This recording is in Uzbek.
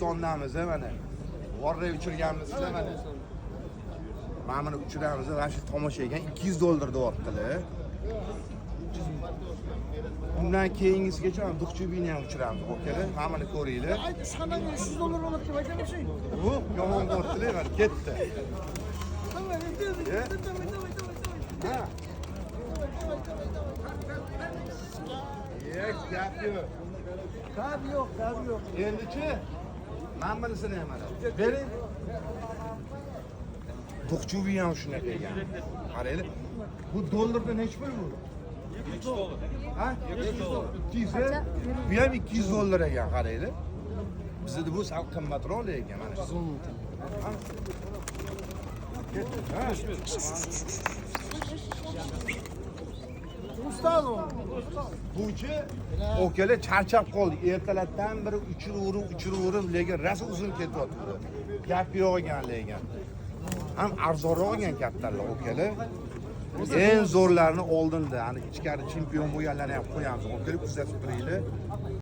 O'zbekistondamiz mana. Vorra uchirganmiz mana. Mana buni uchiramiz, Rashid tomosha ekan $200 deyaptilar. Bundan keyingisigacha ham Duxchubini ham uchiramiz, okalar. Hammani ko'ringlar. Ayt, sana $100 olib deb aytmoqchi. Bu yomon bo'ptilar, mana ketdi. Ha. Gap yo'q. Gap yo'q, gap yo'q. Endichi men bunisini ham mana. Bering. Duxchubi ham shunaqa ekan. Qaranglar. Bu dollarda necha pul bu? $200. Ha? $200. Bu ham $200 ekan, qaranglar. Bizda bu sal qimmatroq ekan mana. Ustalo. Buchi okalar charchab qoldik. Ertalabdan beri uchiravurib, lekin rosa uzun ketyapti. Gap yo'q ekan lekin. Ham arzonroq ekan kattalar okalar. Eng zo'rlarini oldinda, ani ichkari chempion bo'lganlarni ham qo'yamiz. Okalar kuzatib turinglar.